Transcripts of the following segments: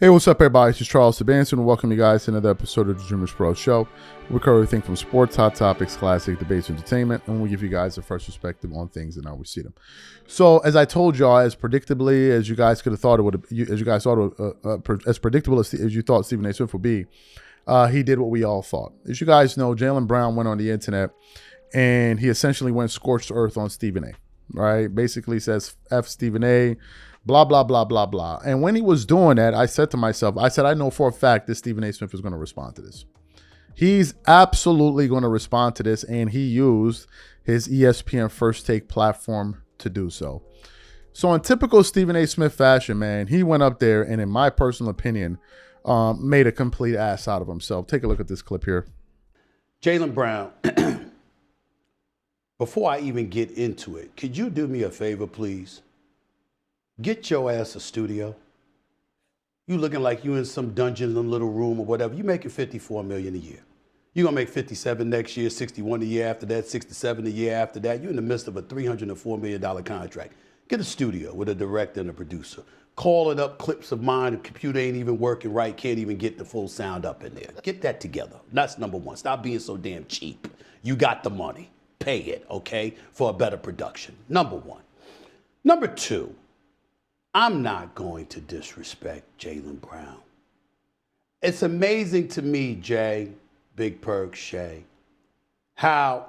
Hey, what's up, everybody? This is Charles Sebastian, and welcome you guys to another episode of the DREAMERSPRO show. We cover everything from sports, hot topics, classic debates, entertainment, and we give you guys a fresh perspective on things and how we see them. So, as I told y'all, as predictably as you guys could have thought it would, as predictable as you thought Stephen A. Smith would be, he did what we all thought. As you guys know, Jaylen Brown went on the internet and he essentially went scorched earth on Stephen A. Right? Basically says F Stephen A. Blah, blah, blah, blah, blah. And when he was doing that, I said to myself, I know for a fact that Stephen A. Smith is going to respond to this. He's absolutely going to respond to this, and he used his ESPN First Take platform to do so. So in typical Stephen A. Smith fashion, man, he went up there and, in my personal opinion, made a complete ass out of himself. Take a look at this clip here. Jaylen Brown, before I even get into it, could you do me a favor, please? Get your ass a studio. You looking like you in some dungeon, some little room or whatever. You making $54 million a year. You're going to make 57 next year, 61 the year after that, 67 the year after that. You're in the midst of a $304 million contract. Get a studio with a director and a producer. Calling up clips of mine. The computer ain't even working right. Can't even get the full sound up in there. Get that together. That's number one. Stop being so damn cheap. You got the money. Pay it, okay, for a better production. Number one. Number two. I'm not going to disrespect Jaylen Brown. It's amazing to me, Jay, Big Perk, Shay, how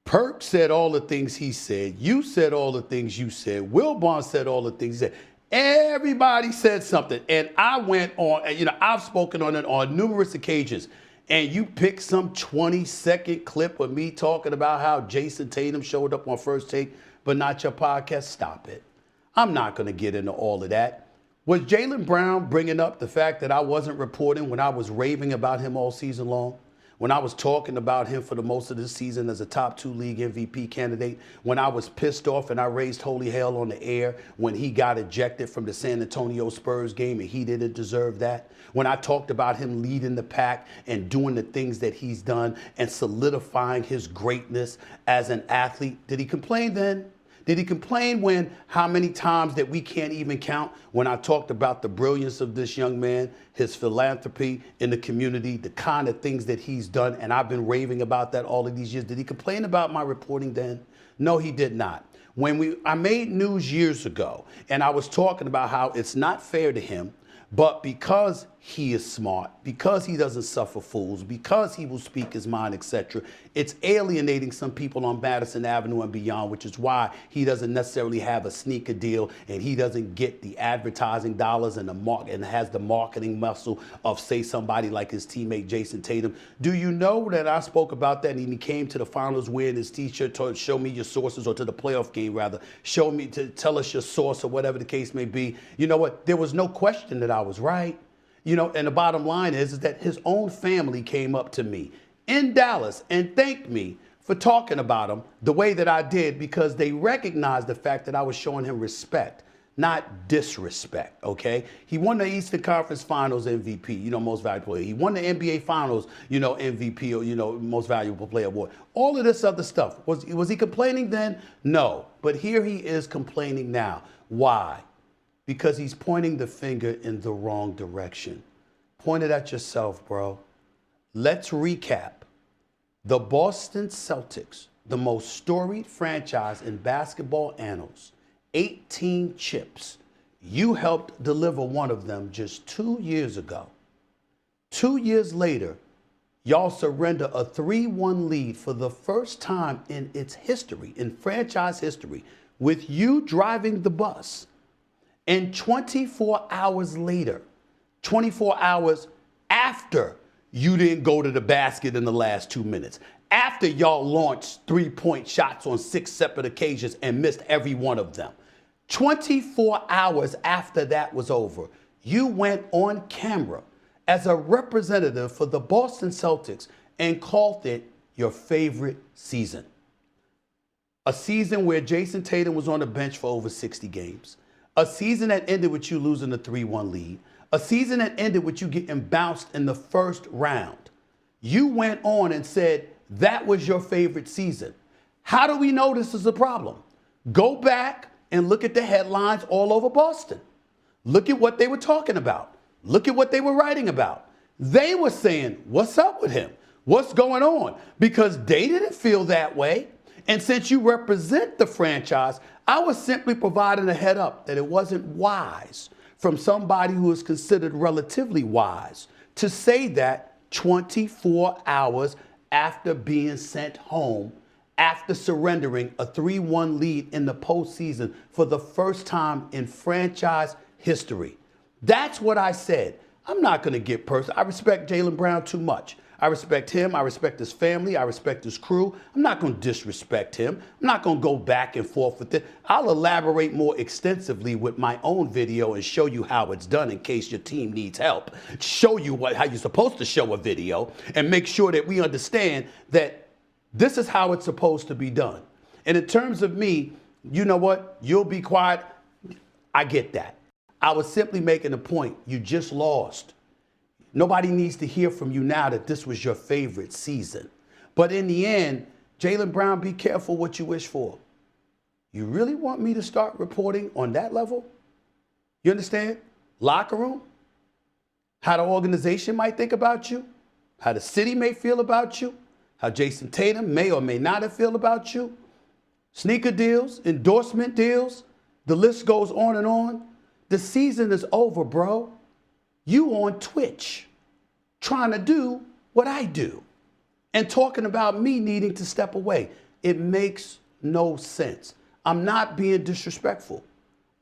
Perk said all the things he said. You said all the things you said. Wilbon said all the things he said. Everybody said something. And I went on, I've spoken on it on numerous occasions. And you picked some 20-second clip of me talking about how Jason Tatum showed up on First Take, but not your podcast. Stop it. I'm not going to get into all of that. Was Jaylen Brown bringing up the fact that I wasn't reporting when I was raving about him all season long? When I was talking about him for the most of this season as a top 2 league MVP candidate? When I was pissed off and I raised holy hell on the air when he got ejected from the San Antonio Spurs game and he didn't deserve that? When I talked about him leading the pack and doing the things that he's done and solidifying his greatness as an athlete? Did he complain then? Did he complain when how many times that we can't even count when I talked about the brilliance of this young man, his philanthropy in the community, the kind of things that he's done, and I've been raving about that all of these years? Did he complain about my reporting then? No, he did not. When I made news years ago and I was talking about how it's not fair to him, but because he is smart, because he doesn't suffer fools, because he will speak his mind, etc., it's alienating some people on Madison Avenue and beyond, which is why he doesn't necessarily have a sneaker deal and he doesn't get the advertising dollars and has the marketing muscle of, say, somebody like his teammate Jason Tatum. Do you know that I spoke about that and he came to the finals wearing his t-shirt to show me your sources, or to the playoff game rather, show me, to tell us your source or whatever the case may be? You know what? There was no question that I was right. And the bottom line is that his own family came up to me in Dallas and thanked me for talking about him the way that I did, because they recognized the fact that I was showing him respect, not disrespect, okay? He won the Eastern Conference Finals MVP, most valuable player. He won the NBA Finals, MVP, or, most valuable player award. All of this other stuff. Was he complaining then? No. But here he is complaining now. Why? Because he's pointing the finger in the wrong direction. Point it at yourself, bro. Let's recap. The Boston Celtics, the most storied franchise in basketball annals, 18 chips. You helped deliver one of them just 2 years ago. 2 years later, y'all surrender a 3-1 lead for the first time in its history, in franchise history, with you driving the bus. And 24 hours later, 24 hours after you didn't go to the basket in the last 2 minutes, after y'all launched 3-point shots on 6 separate occasions and missed every one of them, 24 hours after that was over, you went on camera as a representative for the Boston Celtics and called it your favorite season. A season where Jason Tatum was on the bench for over 60 games. A season that ended with you losing a 3-1 lead. A season that ended with you getting bounced in the first round. You went on and said that was your favorite season. How do we know this is a problem? Go back and look at the headlines all over Boston. Look at what they were talking about. Look at what they were writing about. They were saying, what's up with him? What's going on? Because they didn't feel that way. And since you represent the franchise, I was simply providing a head up that it wasn't wise from somebody who is considered relatively wise to say that 24 hours after being sent home, after surrendering a 3-1 lead in the postseason for the first time in franchise history. That's what I said. I'm not going to get personal. I respect Jaylen Brown too much. I respect him. I respect his family. I respect his crew. I'm not going to disrespect him. I'm not going to go back and forth with it. I'll elaborate more extensively with my own video and show you how it's done in case your team needs help. Show you how you're supposed to show a video and make sure that we understand that this is how it's supposed to be done. And in terms of me, you know what? You'll be quiet. I get that. I was simply making a point. You just lost. Nobody needs to hear from you now that this was your favorite season. But in the end, Jaylen Brown, be careful what you wish for. You really want me to start reporting on that level? You understand? Locker room? How the organization might think about you? How the city may feel about you? How Jason Tatum may or may not have feel about you? Sneaker deals, endorsement deals, the list goes on and on. The season is over, bro. You on Twitch trying to do what I do and talking about me needing to step away. It makes no sense. I'm not being disrespectful.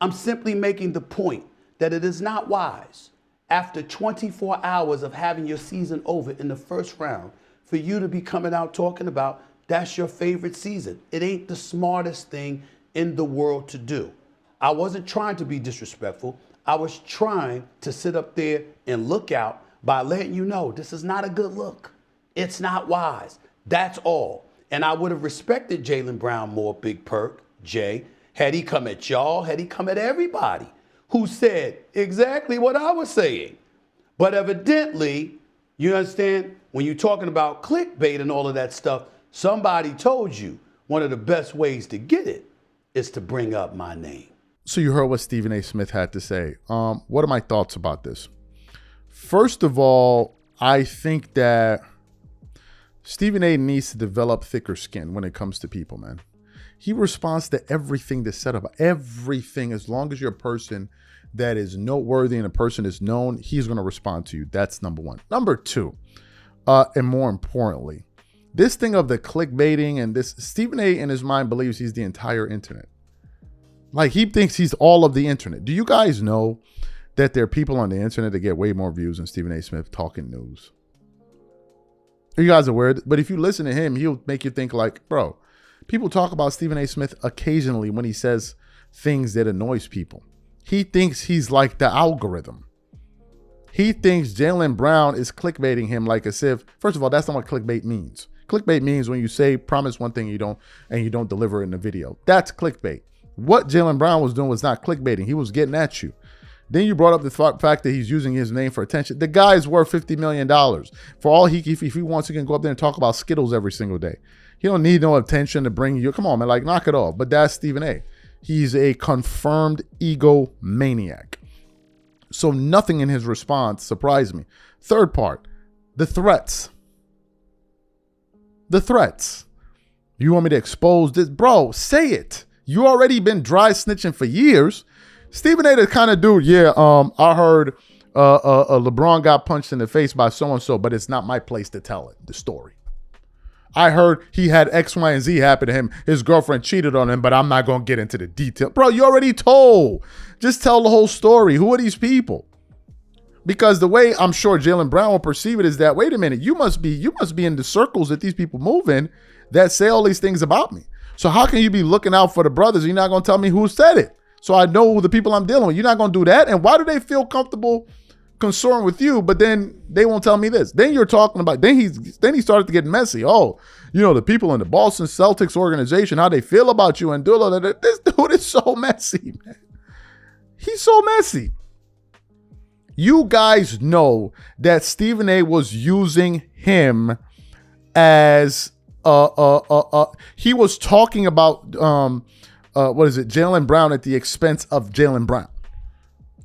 I'm simply making the point that it is not wise after 24 hours of having your season over in the first round for you to be coming out talking about that's your favorite season. It ain't the smartest thing in the world to do. I wasn't trying to be disrespectful. I was trying to sit up there and look out by letting you know this is not a good look. It's not wise. That's all. And I would have respected Jaylen Brown more, Big Perk, Jay, had he come at y'all, had he come at everybody who said exactly what I was saying. But evidently, you understand, when you're talking about clickbait and all of that stuff, somebody told you one of the best ways to get it is to bring up my name. So you heard what Stephen A. Smith had to say. What are my thoughts about this? First of all, I think that Stephen A. needs to develop thicker skin when it comes to people, man. He responds to everything that's said about everything. As long as you're a person that is noteworthy and a person is known, he's going to respond to you. That's number one. Number two, and more importantly, this thing of the clickbaiting and this, Stephen A. in his mind believes he's the entire internet. Like, he thinks he's all of the internet. Do you guys know that there are people on the internet that get way more views than Stephen A. Smith talking news? Are you guys aware? But if you listen to him, he'll make you think like, bro, people talk about Stephen A. Smith occasionally when he says things that annoys people. He thinks he's like the algorithm. He thinks Jaylen Brown is clickbaiting him like as if, first of all, that's not what clickbait means. Clickbait means when you say, promise one thing you don't deliver in the video. That's clickbait. What Jaylen Brown was doing was not clickbaiting. He was getting at you. Then you brought up the fact that he's using his name for attention. The guy is worth $50 million. For all if he wants, he can go up there and talk about Skittles every single day. He don't need no attention to bring you. Come on, man, like, knock it off. But that's Stephen A. He's a confirmed egomaniac. So nothing in his response surprised me. Third part, the threats. The threats. You want me to expose this? Bro, say it. You already been dry snitching for years. Stephen A. the kind of dude, I heard LeBron got punched in the face by so-and-so, but it's not my place to tell it, the story. I heard he had X, Y, and Z happen to him. His girlfriend cheated on him, but I'm not going to get into the detail. Bro, you already told. Just tell the whole story. Who are these people? Because the way I'm sure Jaylen Brown will perceive it is that, wait a minute, you must be in the circles that these people move in that say all these things about me. So how can you be looking out for the brothers and you're not going to tell me who said it? So I know the people I'm dealing with. You're not going to do that? And why do they feel comfortable concerned with you, but then they won't tell me this? Then you're talking about, then he started to get messy. Oh, the people in the Boston Celtics organization, how they feel about you and do all that. This dude is so messy, man. He's so messy. You guys know that Stephen A. was using him as he was talking about Jaylen Brown at the expense of Jaylen Brown.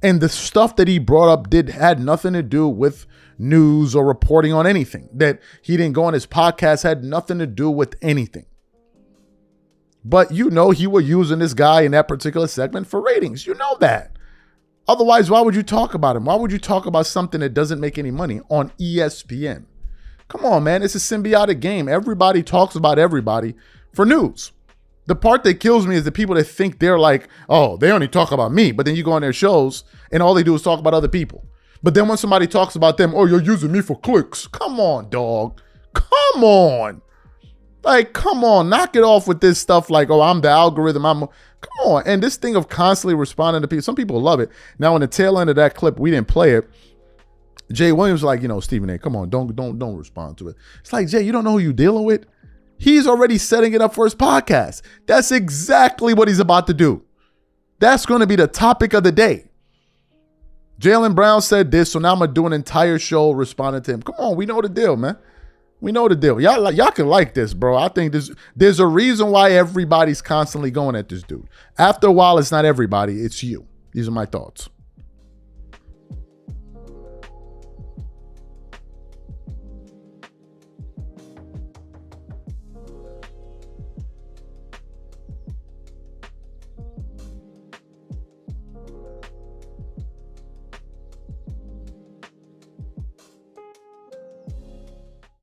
And the stuff that he brought up had nothing to do with news or reporting on anything. That he didn't go on his podcast had nothing to do with anything. But you know he was using this guy in that particular segment for ratings. You know that. Otherwise, why would you talk about him? Why would you talk about something that doesn't make any money on ESPN? Come on, man. It's a symbiotic game. Everybody talks about everybody for news. The part that kills me is the people that think they're like, oh, they only talk about me. But then you go on their shows and all they do is talk about other people. But then when somebody talks about them, oh, you're using me for clicks. Come on, dog. Come on. Like, come on. Knock it off with this stuff like, oh, I'm the algorithm. Come on. And this thing of constantly responding to people, some people love it. Now, in the tail end of that clip, we didn't play it. Jay Williams was like, Stephen A., come on, don't respond to it. It's like, Jay, you don't know who you're dealing with? He's already setting it up for his podcast. That's exactly what he's about to do. That's going to be the topic of the day. Jaylen Brown said this, so now I'm going to do an entire show responding to him. Come on, we know the deal, man. We know the deal. Y'all can like this, bro. I think there's a reason why everybody's constantly going at this dude. After a while, it's not everybody, it's you. These are my thoughts.